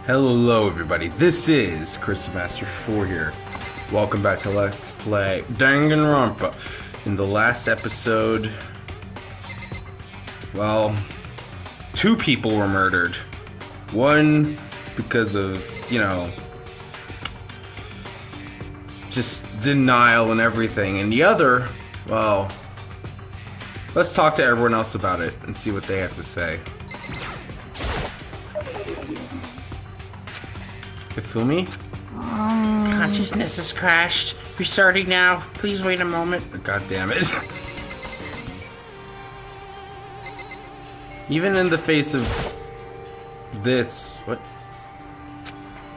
Hello everybody, this is ChristMaster4 here. Welcome back to Let's Play DanganRonpa. In the last episode, well, 2 people were murdered. One because of, just denial and everything. And the other, well, let's talk to everyone else about it and see what they have to say. Ifumi? Consciousness has crashed. Restarting now. Please wait a moment. God damn it. Even in the face of this... What?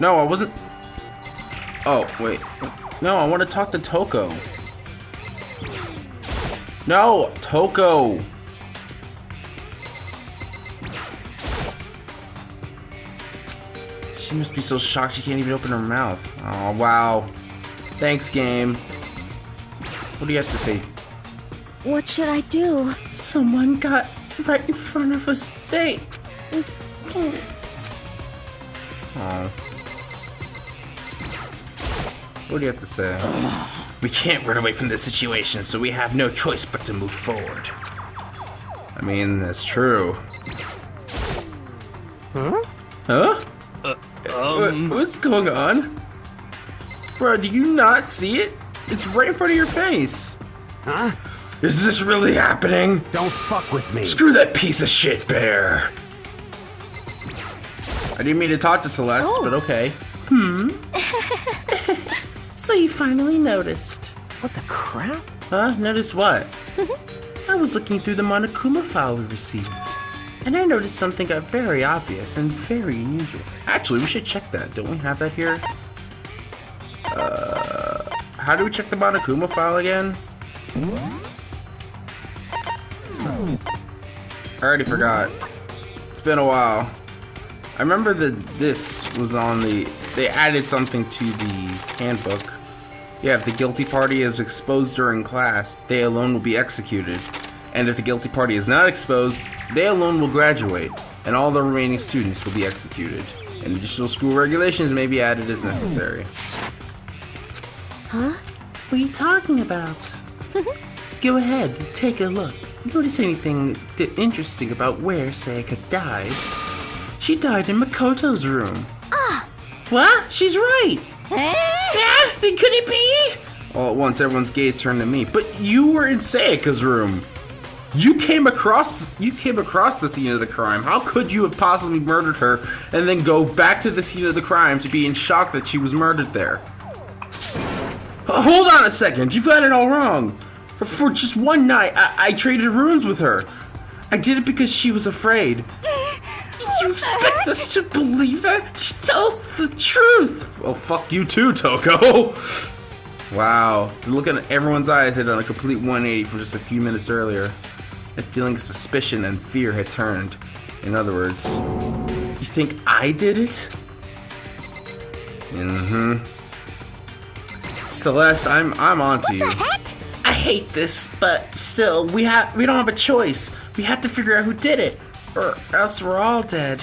No, I wasn't... Oh, wait. No, I want to talk to Toko. No! Toko! She must be so shocked she can't even open her mouth. Oh, wow. Thanks, game. What do you have to say? What should I do? Someone got right in front of us. They... Oh. What do you have to say? We can't run away from this situation, so we have no choice but to move forward. I mean, that's true. Huh? Huh? What's going on? Bro, do you not see it? It's right in front of your face. Huh? Is this really happening? Don't fuck with me. Screw that piece of shit bear. I didn't mean to talk to Celeste, but okay. So you finally noticed. What the crap? Huh? Notice what? I was looking through the Monokuma file we received, and I noticed something got very obvious and very unusual. Actually, we should check that. Don't we have that here? How do we check the Monokuma file again? I already forgot. It's been a while. I remember that this was on the... They added something to the handbook. Yeah, if the guilty party is exposed during class, they alone will be executed. And if the guilty party is not exposed, they alone will graduate, and all the remaining students will be executed. And additional school regulations may be added as necessary. Huh? What are you talking about? Go ahead, take a look. Notice anything interesting about where Sayaka died? She died in Makoto's room. Ah! What? She's right! Ah, then could it be? All at once, everyone's gaze turned to me. But you were in Sayaka's room. You came across the scene of the crime. How could you have possibly murdered her and then go back to the scene of the crime to be in shock that she was murdered there? Hold on a second. You've got it all wrong. For just one night, I traded runes with her. I did it because she was afraid. You expect us to believe that? She tells the truth! Well, fuck you too, Toko! Wow. Looking at everyone's eyes had done a complete 180 from just a few minutes earlier. A feeling of suspicion and fear had turned. In other words, you think I did it? Celeste, I'm onto you. I hate this, but still, we don't have a choice. We have to figure out who did it, or else we're all dead.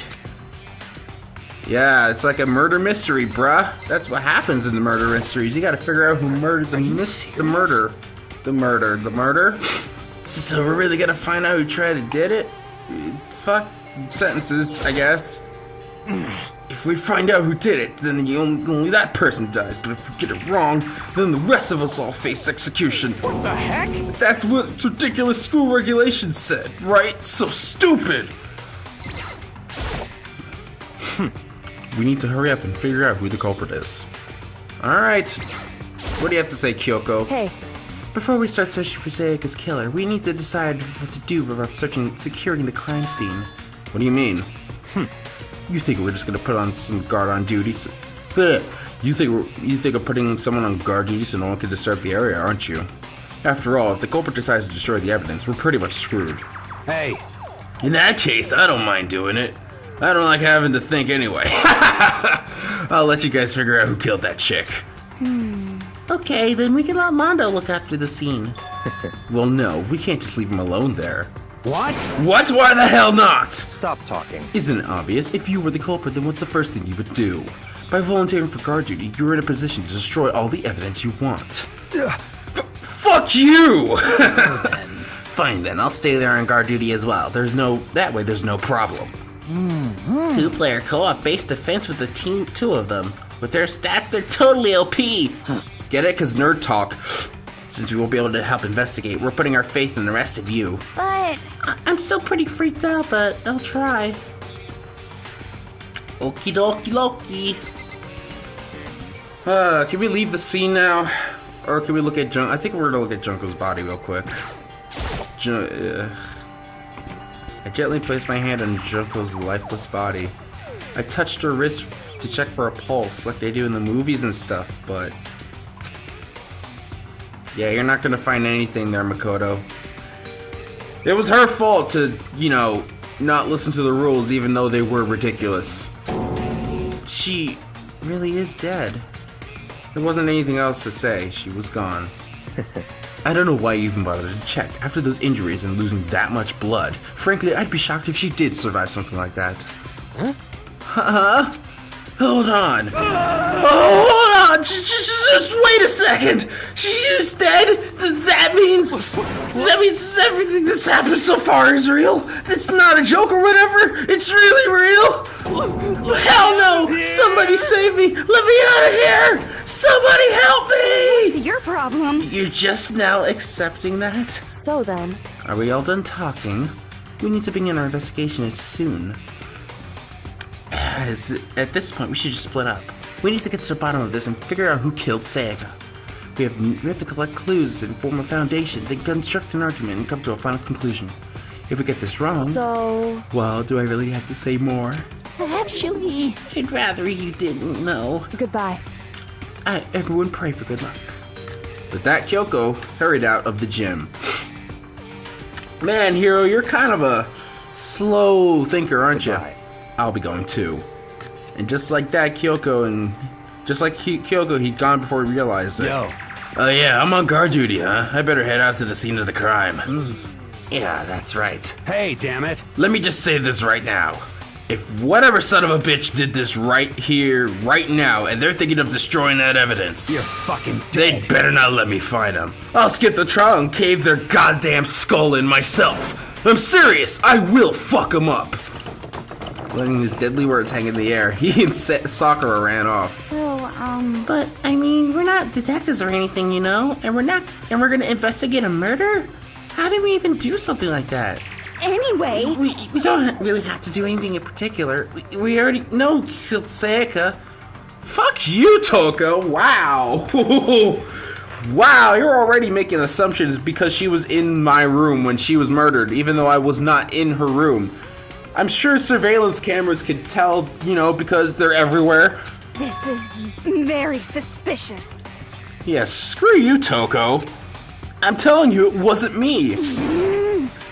Yeah, it's like a murder mystery, bruh. That's what happens in the murder mysteries. You gotta figure out who murdered the murder. So we're really gonna find out who tried to did it? Fuck sentences, I guess. If we find out who did it, then only that person dies. But if we get it wrong, then the rest of us all face execution. What the heck? That's what ridiculous school regulations said, right? So stupid! We need to hurry up and figure out who the culprit is. Alright. What do you have to say, Kyoko? Hey. Before we start searching for Sayaka's killer, we need to decide what to do about securing the crime scene. What do you mean? You think we're just gonna put on some guard on duty? You think of putting someone on guard duty so no one can disturb the area, aren't you? After all, if the culprit decides to destroy the evidence, we're pretty much screwed. Hey. In that case, I don't mind doing it. I don't like having to think anyway. I'll let you guys figure out who killed that chick. Okay, then we can let Mondo look after the scene. Well, no, we can't just leave him alone there. What? What? Why the hell not? Stop talking. Isn't it obvious? If you were the culprit, then what's the first thing you would do? By volunteering for guard duty, you're in a position to destroy all the evidence you want. Fuck you! Fine then, I'll stay there on guard duty as well. That way there's no problem. Two-player co-op face defense with the team, two of them. With their stats, they're totally OP. Get it? Cause nerd talk. Since we won't be able to help investigate, we're putting our faith in the rest of you. But I'm still pretty freaked out, but I'll try. Okie dokie Loki. Can we leave the scene now? Or can we look at I think we're gonna look at Junko's body real quick. I gently placed my hand on Junko's lifeless body. I touched her wrist to check for a pulse, like they do in the movies and stuff, but... yeah, you're not gonna find anything there, Makoto. It was her fault to, you know, not listen to the rules even though they were ridiculous. She really is dead. There wasn't anything else to say. She was gone. I don't know why you even bothered to check. After those injuries and losing that much blood, frankly, I'd be shocked if she did survive something like that. Huh? Hold on. Oh, hold on! Just wait a second! She's dead? That means everything that's happened so far is real? It's not a joke or whatever? It's really real? Hell no! Somebody save me! Let me out of here! Somebody help me! it's your problem. You're just now accepting that? So then, Are we all done talking? We need to begin our investigation as soon. At this point, we should just split up. We need to get to the bottom of this and figure out who killed Sayaka. We have to collect clues and form a foundation, then construct an argument and come to a final conclusion. If we get this wrong... so... well, do I really have to say more? Actually... I'd rather you didn't know. Goodbye. Everyone pray for good luck. With that, Kyoko hurried out of the gym. Man, Hiro, you're kind of a slow thinker, aren't you? I'll be going too. And just like that, Kyoko, he'd gone before he realized it. Yo. Oh yeah, I'm on guard duty, huh? I better head out to the scene of the crime. Yeah, that's right. Hey, damn it. Let me just say this right now. If whatever son of a bitch did this right here, right now, and they're thinking of destroying that evidence, You're fucking they'd dead. better not let me find them. I'll skip the trial and cave their goddamn skull in myself. I'm serious. I will fuck them up. Letting his deadly words hang in the air, he and Sakura ran off. So, But, I mean, we're not detectives or anything, you know? And we're gonna investigate a murder? How did we even do something like that? anyway... We don't really have to do anything in particular. We already know who killed Sayaka. Fuck you, Toko. Wow. Wow, you're already making assumptions because she was in my room when she was murdered, even though I was not in her room. I'm sure surveillance cameras could tell, you know, because they're everywhere. This is very suspicious. Yeah, screw you, Toko. I'm telling you, it wasn't me.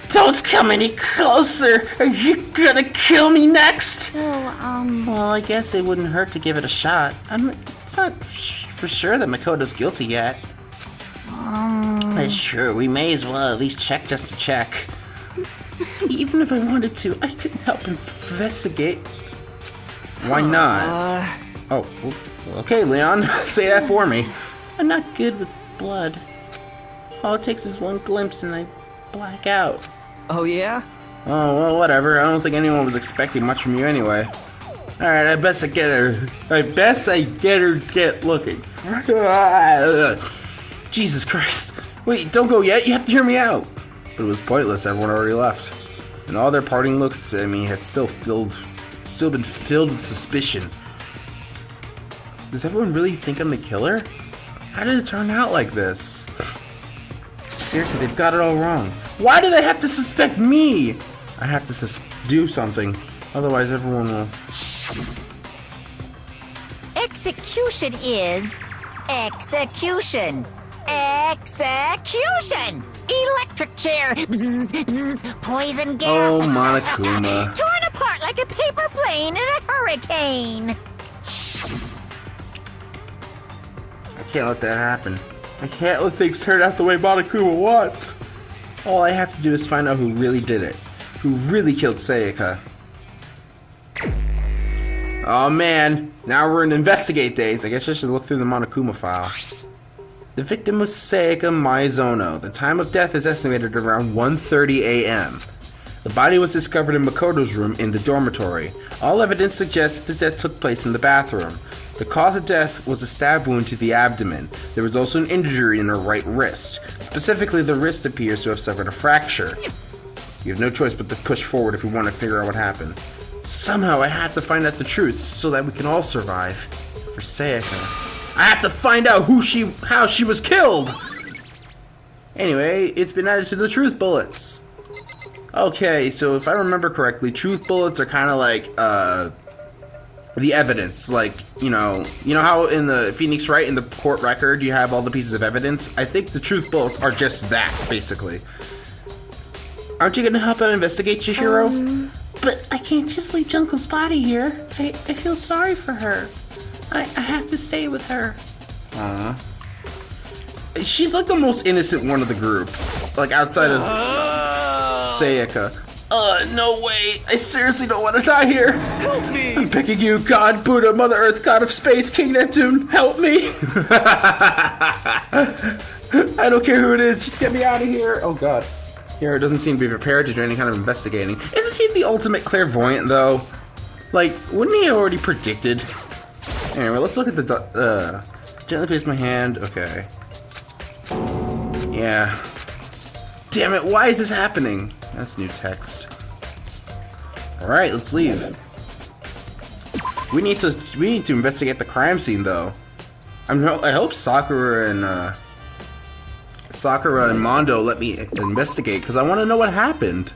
Don't come any closer. Are you gonna kill me next? So, Well, I guess it wouldn't hurt to give it a shot. It's not for sure that Makoto's guilty yet. Sure, we may as well at least check just to check. Even if I wanted to, I couldn't help investigate. Why not? Oh, okay, Leon. Say that for me. I'm not good with blood. All it takes is one glimpse and I black out. Oh, yeah? Oh, well, whatever. I don't think anyone was expecting much from you anyway. Alright, I best I get looking. Jesus Christ. Wait, don't go yet. You have to hear me out. But it was pointless. Everyone already left. And all their parting looks at me had still been filled with suspicion. Does everyone really think I'm the killer? How did it turn out like this? Seriously, they've got it all wrong. Why do they have to suspect me? I have to do something. Otherwise, everyone will... Execution is execution. Execution! Electric chair. Bzz, bzz, poison gas. Oh, Monokuma. Torn apart like a paper plane in a hurricane. I can't let that happen. I can't let things turn out the way Monokuma wants. All I have to do is find out who really did it. Who really killed Sayaka. Oh man, now we're in investigate days. I guess I should look through the Monokuma file. The victim was Sayaka Maizono. The time of death is estimated around 1:30 a.m. The body was discovered in Makoto's room in the dormitory. All evidence suggests that death took place in the bathroom. The cause of death was a stab wound to the abdomen. There was also an injury in her right wrist. Specifically, the wrist appears to have suffered a fracture. You have no choice but to push forward if we want to figure out what happened. Somehow I have to find out the truth so that we can all survive. For Sayaka, I have to find out how she was killed! Anyway, it's been added to the truth bullets. Okay, so if I remember correctly, truth bullets are kind of like, the evidence. Like, you know how in the Phoenix Wright, in the court record, you have all the pieces of evidence? I think the truth bullets are just that, basically. Aren't you gonna help out investigate, Chihiro? But I can't just leave Junko's body here. I feel sorry for her. I have to stay with her. She's like the most innocent one of the group. Like, outside of Sayaka. No way. I seriously don't want to die here. Help me! I'm picking you, God, Buddha, Mother Earth, God of Space, King Neptune. Help me. I don't care who it is. Just get me out of here. Oh, God. Hero doesn't seem to be prepared to do any kind of investigating. Isn't he the ultimate clairvoyant, though? Like, wouldn't he have already predicted? Anyway, let's look at the... gently place my hand. Okay. Yeah. Damn it, why is this happening? That's new text. Alright, let's leave. We need to investigate the crime scene, though. I hope Sakura and Mondo let me investigate, because I want to know what happened.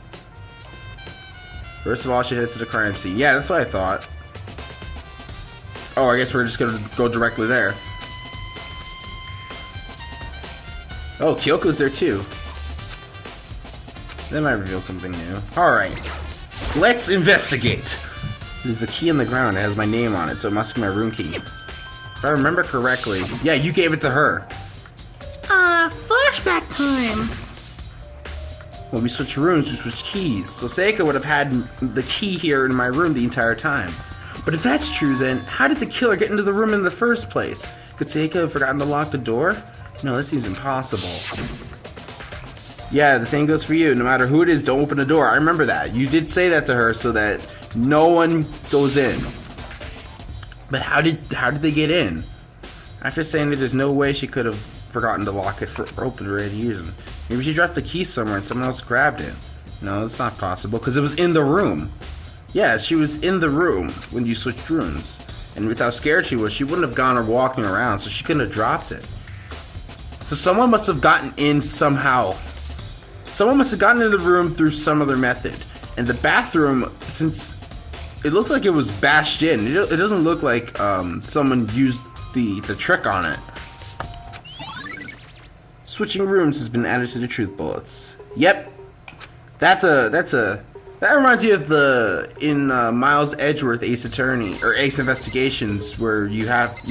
First of all, I should head to the crime scene. Yeah, that's what I thought. Oh, I guess we're just gonna go directly there. Oh, Kyoko's there too. That might reveal something new. Alright. Let's investigate! There's a key in the ground that has my name on it, so it must be my room key. If I remember correctly... Yeah, you gave it to her. Flashback time! When we switch rooms, we switch keys. So Seika would have had the key here in my room the entire time. But if that's true, then how did the killer get into the room in the first place? Could Seika have forgotten to lock the door? No, that seems impossible. Yeah, the same goes for you. No matter who it is, don't open the door. I remember that. You did say that to her so that no one goes in. But how did they get in? After saying that there's no way she could have forgotten to lock it or open it ready to use it. Maybe she dropped the key somewhere and someone else grabbed it. No, it's not possible because it was in the room. Yeah, she was in the room when you switched rooms. And with how scared she was, she wouldn't have gone or walking around, so she couldn't have dropped it. So someone must have gotten in somehow. Someone must have gotten into the room through some other method. And the bathroom, since it looks like it was bashed in, it doesn't look like someone used the trick on it. Switching rooms has been added to the truth bullets. Yep. That reminds me of in Miles Edgeworth Ace Attorney or Ace Investigations, where you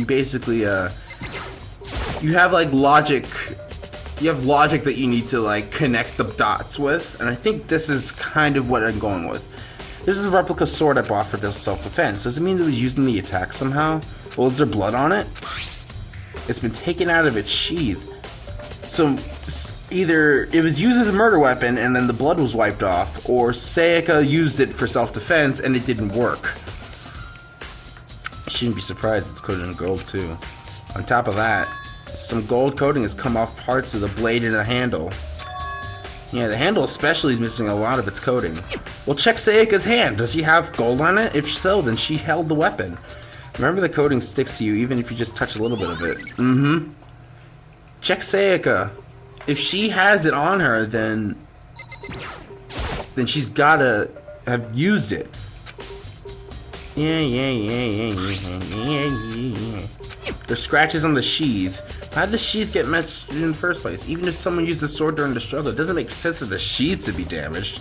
basically you have like logic. You have logic that you need to like connect the dots with, and I think this is kind of what I'm going with. This is a replica sword I bought for this self-defense. Does it mean it was used in the attack somehow? Well, is there blood on it? It's been taken out of its sheath. So either it was used as a murder weapon and then the blood was wiped off, or Sayaka used it for self-defense and it didn't work. You shouldn't be surprised it's coated in gold too. On top of that, some gold coating has come off parts of the blade and the handle. Yeah, the handle especially is missing a lot of its coating. Well, check Sayaka's hand. Does she have gold on it? If so, then she held the weapon. Remember, the coating sticks to you even if you just touch a little bit of it. Mm-hmm. Check Sayaka. If she has it on her, then she's gotta have used it. Yeah. There's scratches on the sheath. How did the sheath get messed in the first place? Even if someone used the sword during the struggle, it doesn't make sense for the sheath to be damaged.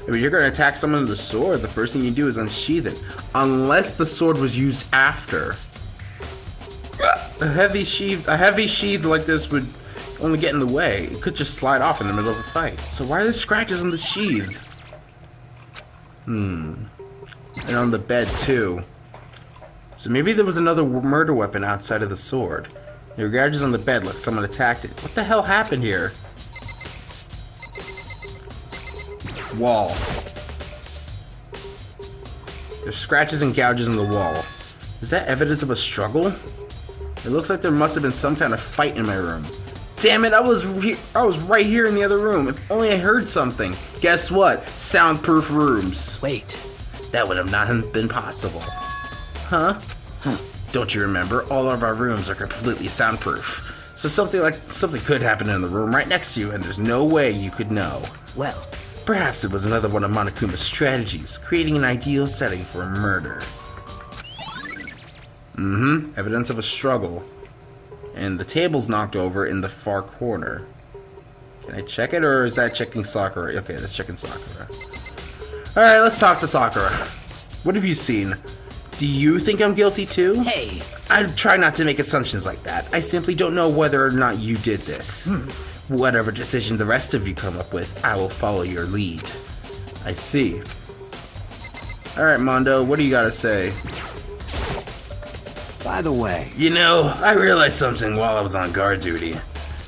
I mean, you're gonna attack someone with the sword, the first thing you do is unsheath it. Unless the sword was used after. A heavy sheath like this would only get in the way. It could just slide off in the middle of a fight. So why are there scratches on the sheath? And on the bed, too. So maybe there was another murder weapon outside of the sword. There were gouges on the bed like someone attacked it. What the hell happened here? Wall. There's scratches and gouges in the wall. Is that evidence of a struggle? It looks like there must have been some kind of fight in my room. Damn it, I was right here in the other room. If only I heard something. Guess what? Soundproof rooms. Wait. That would have not been possible. Huh? Don't you remember? All of our rooms are completely soundproof. So something could happen in the room right next to you, and there's no way you could know. Well, Perhaps it was another one of Monokuma's strategies, creating an ideal setting for a murder. Evidence of a struggle. And the table's knocked over in the far corner. Can I check it, or is that checking Sakura? Okay, that's checking Sakura. Alright, let's talk to Sakura. What have you seen? Do you think I'm guilty too? hey. I try not to make assumptions like that. I simply don't know whether or not you did this. Whatever decision the rest of you come up with, I will follow your lead. I see. Alright, Mondo, what do you gotta say? By the way, You know, I realized something while I was on guard duty.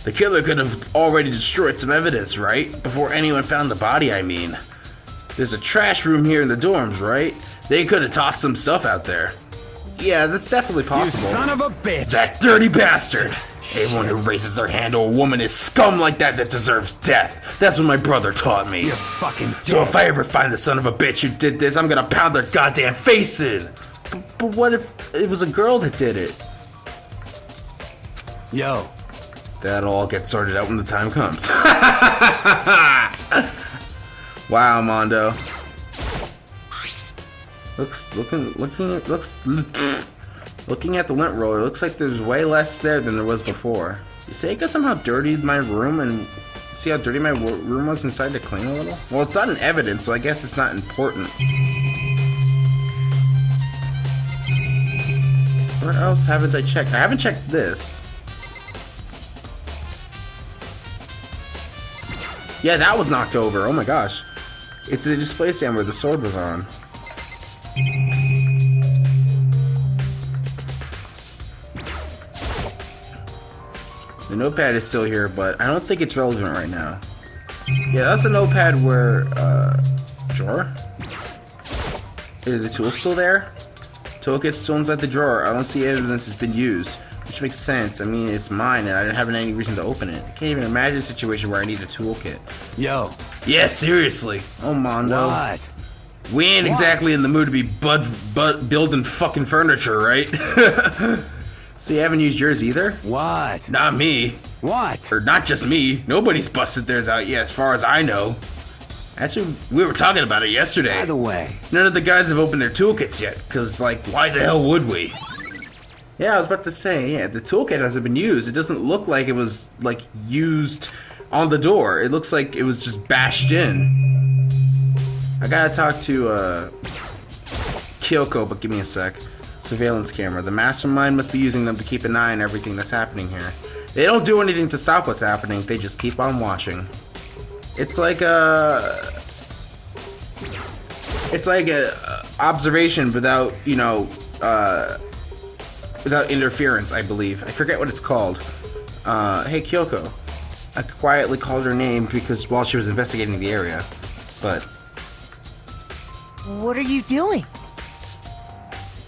The killer could have already destroyed some evidence, right? Before anyone found the body, I mean. There's a trash room here in the dorms, right? They could have tossed some stuff out there. Yeah, that's definitely you possible. son of a bitch! That dirty bastard! Everyone who raises their hand to a woman is scum like that deserves death. That's what my brother taught me. You're fucking dead. So if I ever find the son of a bitch who did this, I'm gonna pound their goddamn face in! But what if it was a girl that did it? Yo, That'll all get sorted out when the time comes. Wow, Mondo. Looking at the lint roller, it looks like there's way less there than there was before. You say Seika somehow dirtied my room, and see how dirty my room was inside to clean a little? Well, it's not an evidence, so I guess it's not important. Where else haven't I checked? I haven't checked this. Yeah, that was knocked over. Oh my gosh. It's the display stand where the sword was on. The notepad is still here, but I don't think it's relevant right now. Yeah, that's a notepad where, drawer? Is the tool still there? Toolkit's still inside the drawer. I don't see evidence it's been used. Which makes sense. I mean, it's mine and I didn't have any reason to open it. I can't even imagine a situation where I need a toolkit. yo, Yeah, seriously. Oh, Mondo. what? We ain't What? exactly in the mood to be building fucking furniture, right? So you haven't used yours either? What? Not me. What? Or not just me. Nobody's busted theirs out yet, as far as I know. Actually, we were talking about it yesterday. By the way, None of the guys have opened their toolkits yet, because, like, why the hell would we? Yeah, I was about to say, yeah, the toolkit hasn't been used. It doesn't look like it was, like, used on the door. It looks like it was just bashed in. I gotta talk to, Kyoko, but give me a sec. Surveillance camera. The mastermind must be using them to keep an eye on everything that's happening here. They don't do anything to stop what's happening, they just keep on watching. It's like a observation without, you know, without interference, I believe. I forget what it's called. Hey, Kyoko. I quietly called her name because while she was investigating the area, but... What are you doing?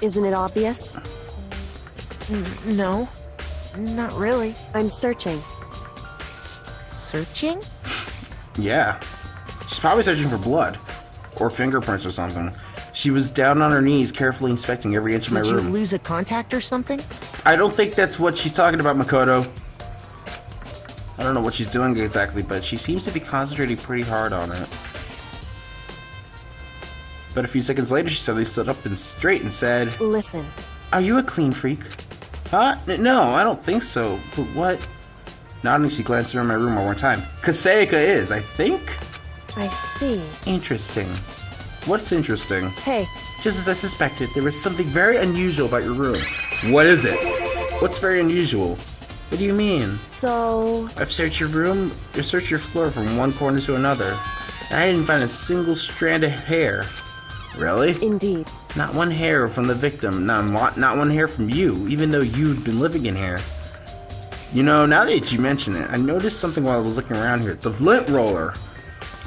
Isn't it obvious? No, not really. I'm searching. Searching? Yeah. She's probably searching for blood. Or fingerprints or something. She was down on her knees, carefully inspecting every inch of my Did you room. lose a contact or something? I don't think that's what she's talking about, Makoto. I don't know what she's doing exactly, but she seems to be concentrating pretty hard on it. But a few seconds later, she suddenly stood up and straight and said, Listen, "Are you a clean freak?" Huh? No, I don't think so. But what? Nodding, she glanced around my room one more time. Seika is, I think? I see. Interesting. What's interesting? Hey, Just as I suspected, there was something very unusual about your room. What is it? What's very unusual? What do you mean? So, I've searched your room, searched your floor from one corner to another, and I didn't find a single strand of hair. Really? indeed. Not one hair from the victim, not one hair from you, even though you'd been living in here. You know, now that you mention it, I noticed something while I was looking around here. The lint roller.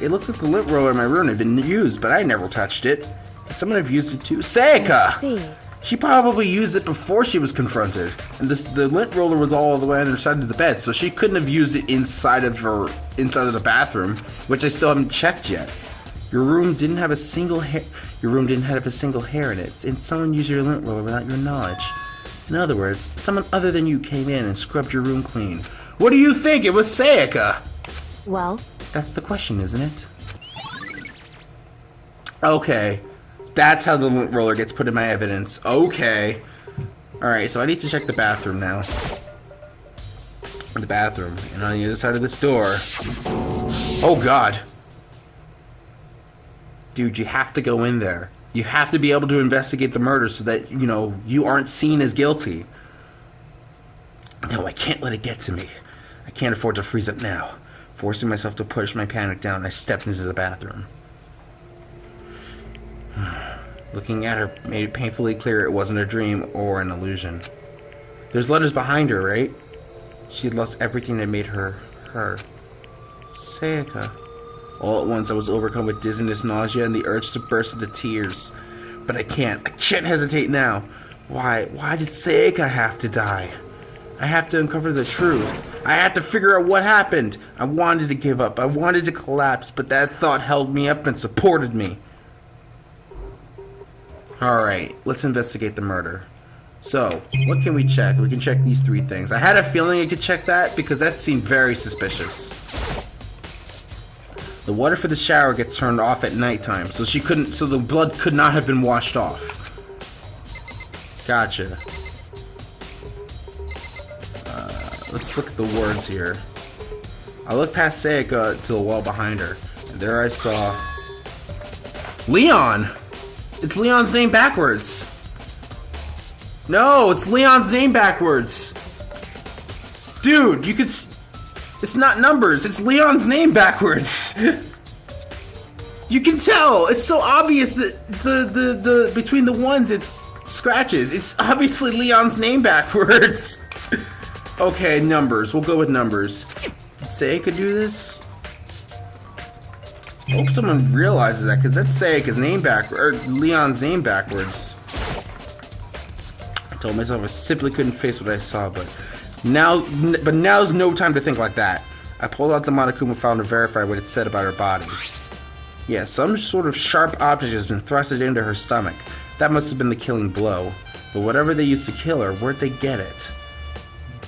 It looked like the lint roller in my room had been used, but I never touched it. Could someone have used it too? Sayaka! I see. She probably used it before she was confronted. And the lint roller was all the way on the side of the bed, so she couldn't have used it inside of the bathroom, which I still haven't checked yet. Your room didn't have a single hair in it, and someone used your lint roller without your knowledge. In other words, someone other than you came in and scrubbed your room clean. What do you think? It was Sayaka! Well, That's the question, isn't it? Okay. That's how the lint roller gets put in my evidence. Okay. Alright, so I need to check the bathroom now. The bathroom. And on the other side of this door... Oh god. Dude, you have to go in there. You have to be able to investigate the murder so that, you know, you aren't seen as guilty. No, I can't let it get to me. I can't afford to freeze up now. Forcing myself to push my panic down, I stepped into the bathroom. Looking at her made it painfully clear it wasn't a dream or an illusion. There's letters behind her, right? She had lost everything that made her, her. Sayaka. All at once I was overcome with dizziness, nausea, and the urge to burst into tears. But I can't hesitate now. Why did Sayaka have to die? I have to uncover the truth. I have to figure out what happened. I wanted to give up. I wanted to collapse, but that thought held me up and supported me. Alright, let's investigate the murder. So, what can we check? We can check these 3 things. I had a feeling I could check that because that seemed very suspicious. The water for the shower gets turned off at nighttime, so the blood could not have been washed off. Gotcha. Let's look at the words here. I looked past Sayaka to the wall behind her, and there I saw... Leon! It's Leon's name backwards! No, it's Leon's name backwards! Dude, you could... It's not numbers, it's Leon's name backwards! You can tell! It's so obvious that the between the ones it's scratches. It's obviously Leon's name backwards! Okay, numbers. We'll go with numbers. Did Sayaka do this? I hope someone realizes that, because that's Sayaka's name backwards, or Leon's name backwards. I told myself I simply couldn't face what I saw, but now's no time to think like that. I pulled out the Monokuma file to verify what it said about her body. Yeah, some sort of sharp object has been thrusted into her stomach. That must have been the killing blow. But whatever they used to kill her, where'd they get it?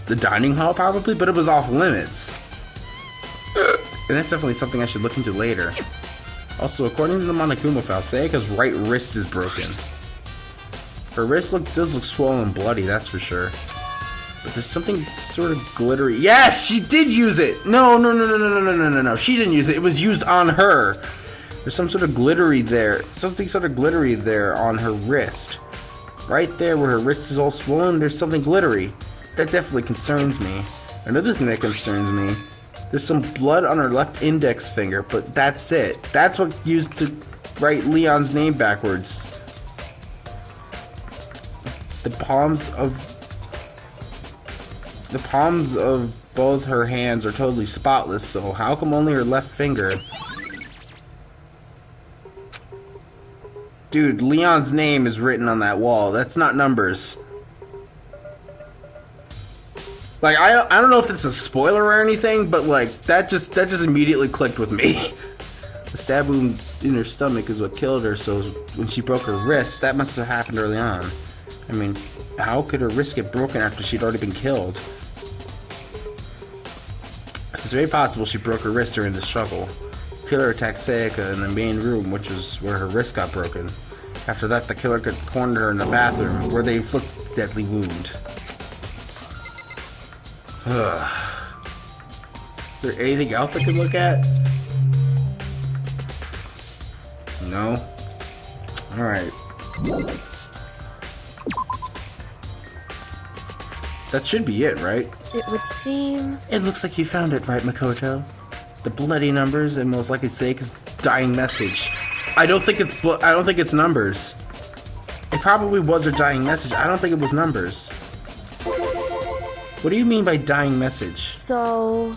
The dining hall, probably, but it was off limits. And that's definitely something I should look into later. Also, according to the Monokuma file, Sayaka's right wrist is broken. Her wrist does look swollen and bloody, that's for sure. But there's something sort of glittery. Yes, she did use it! No, she didn't use it. It was used on her. There's some sort of glittery there. Something sort of glittery there on her wrist. Right there where her wrist is all swollen, there's something glittery. That definitely concerns me. Another thing that concerns me, there's some blood on her left index finger, but that's it. That's what's used to write Leon's name backwards. The palms of both her hands are totally spotless, so how come only her left finger? Dude, Leon's name is written on that wall. That's not numbers. Like, I don't know if it's a spoiler or anything, but like that just immediately clicked with me. The stab wound in her stomach is what killed her, so when she broke her wrist, that must have happened early on. I mean, how could her wrist get broken after she'd already been killed? It's very possible she broke her wrist during the struggle. The killer attacked Sayaka in the main room, which was where her wrist got broken. After that, the killer cornered her in the bathroom, where they inflicted the deadly wound. Is there anything else I could look at? No? Alright. That should be it, right? It would seem... It looks like you found it, right, Makoto? The bloody numbers and most likely Seika's dying message. I don't think it's numbers. It probably was her dying message. I don't think it was numbers. What do you mean by dying message? So...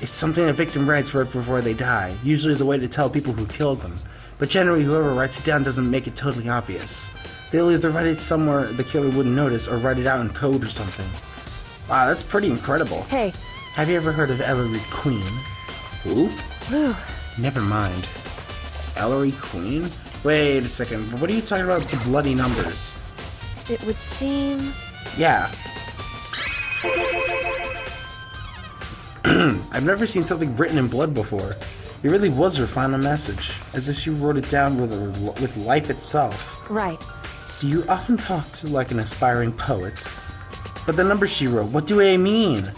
It's something a victim writes right before they die, usually as a way to tell people who killed them. But generally, whoever writes it down doesn't make it totally obvious. They'll either write it somewhere the killer wouldn't notice, or write it out in code or something. Wow, that's pretty incredible. Hey. Have you ever heard of Ellery Queen? Who? Whew. Never mind. Ellery Queen? Wait a second. What are you talking about with the bloody numbers? It would seem... Yeah. I've never seen something written in blood before. It really was her final message, as if she wrote it down with life itself. Right. Do you often talk to like an aspiring poet? But the numbers she wrote, what do they mean?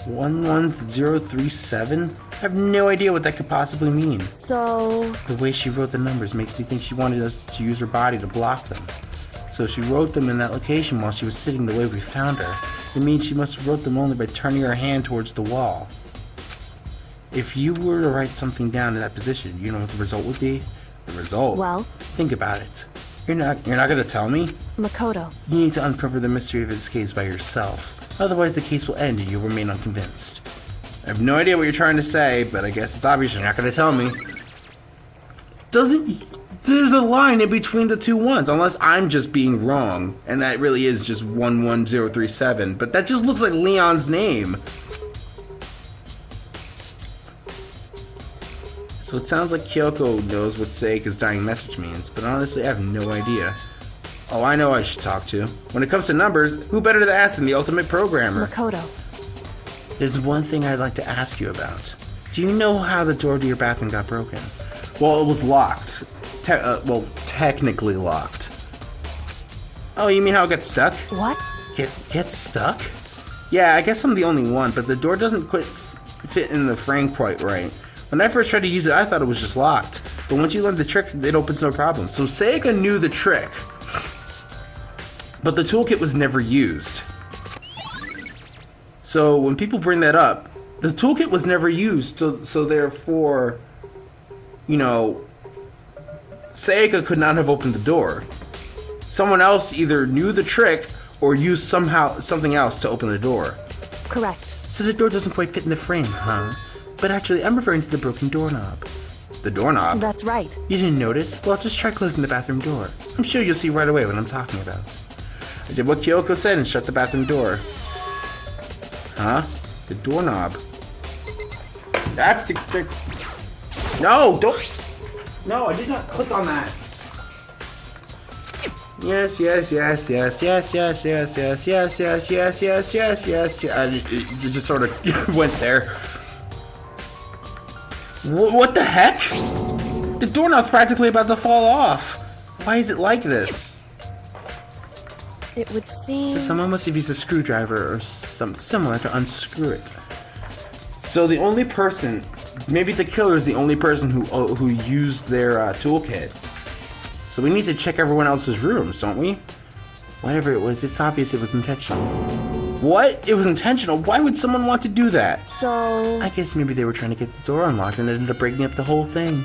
11037? I have no idea what that could possibly mean. So... The way she wrote the numbers makes me think she wanted us to use her body to block them. So she wrote them in that location while she was sitting the way we found her. It means she must have wrote them only by turning her hand towards the wall. If you were to write something down in that position, you know what the result would be? The result? Well? Think about it. You're not gonna tell me? Makoto. You need to uncover the mystery of this case by yourself. Otherwise the case will end and you'll remain unconvinced. I have no idea what you're trying to say, but I guess it's obvious you're not gonna tell me. There's a line in between the two ones, unless I'm just being wrong, and that really is just 11037, but that just looks like Leon's name. So it sounds like Kyoko knows what Seika's dying message means, but honestly I have no idea. Oh, I know who I should talk to. When it comes to numbers, who better to ask than the ultimate programmer? Makoto. There's one thing I'd like to ask you about. Do you know how the door to your bathroom got broken? Well, it was locked. Technically locked. Oh, you mean how it got stuck? What? Get stuck? Yeah, I guess I'm the only one, but the door doesn't quite fit in the frame quite right. When I first tried to use it, I thought it was just locked. But once you learn the trick, it opens no problem. So Seika knew the trick. But the toolkit was never used. So when people bring that up, the toolkit was never used, so therefore, you know, Seika could not have opened the door. Someone else either knew the trick or used something else to open the door. Correct. So the door doesn't quite fit in the frame, huh? But actually, I'm referring to the broken doorknob. The doorknob? That's right. You didn't notice? Well, just try closing the bathroom door. I'm sure you'll see right away what I'm talking about. I did what Kyoko said and shut the bathroom door. Huh? The doorknob. That's the... No, don't... No, I did not click on that. Yes. It just sort of went there. What the heck? The doorknob's practically about to fall off. Why is it like this? It would seem... So someone must have used a screwdriver or something similar to unscrew it. So the only person, maybe the killer is the only person who used their toolkit. So we need to check everyone else's rooms, don't we? Whatever it was, it's obvious it was intentional. What? It was intentional? Why would someone want to do that? So... I guess maybe they were trying to get the door unlocked and ended up breaking up the whole thing.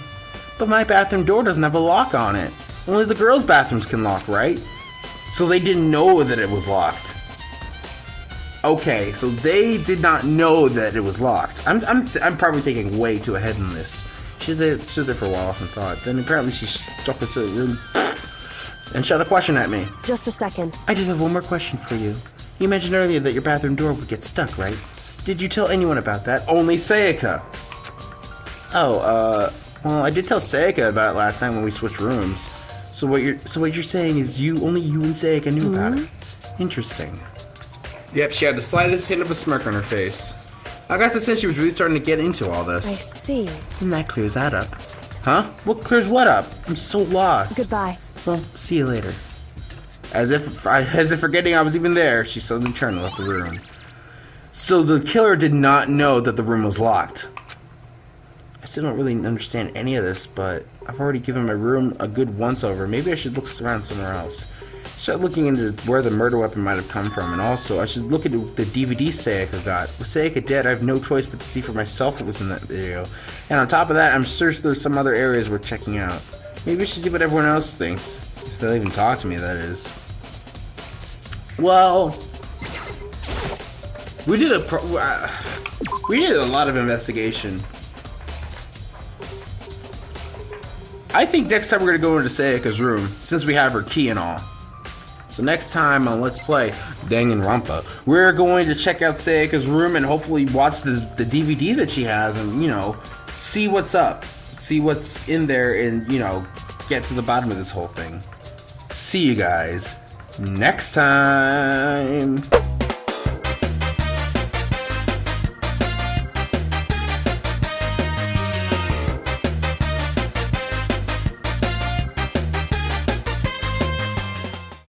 But my bathroom door doesn't have a lock on it. Only the girls' bathrooms can lock, right? So they didn't know that it was locked. Okay, so they did not know that it was locked. I'm probably thinking way too ahead in this. She stood there for a while and thought. Then apparently she stuck into the room and shot a question at me. Just a second. I just have one more question for you. You mentioned earlier that your bathroom door would get stuck, right? Did you tell anyone about that? Only Seika. Oh, well, I did tell Seika about it last time when we switched rooms. So what you're saying is only you and Seika knew about it. Interesting. Yep, she had the slightest hint of a smirk on her face. I got the sense she was really starting to get into all I this. see. And that clears that up. Huh? What clears what up? I'm so lost. Goodbye. Well, see you later. As if forgetting I was even there, she suddenly turned and left the room. So the killer did not know that the room was locked. I still don't really understand any of this, but I've already given my room a good once-over. Maybe I should look around somewhere else. Start looking into where the murder weapon might have come from, and also I should look into the DVD Sayaka got. With Sayaka dead, I have no choice but to see for myself what was in that video. And on top of that, I'm sure there's some other areas worth checking out. Maybe I should see what everyone else thinks. If they'll even talk to me, that is. Well, we did a lot of investigation. I think next time we're gonna go into Sayaka's room, since we have her key and all. So next time on Let's Play DanganRonpa, we're going to check out Sayaka's room and hopefully watch the DVD that she has and, you know, see what's up. See what's in there and, you know, get to the bottom of this whole thing. See you guys next time.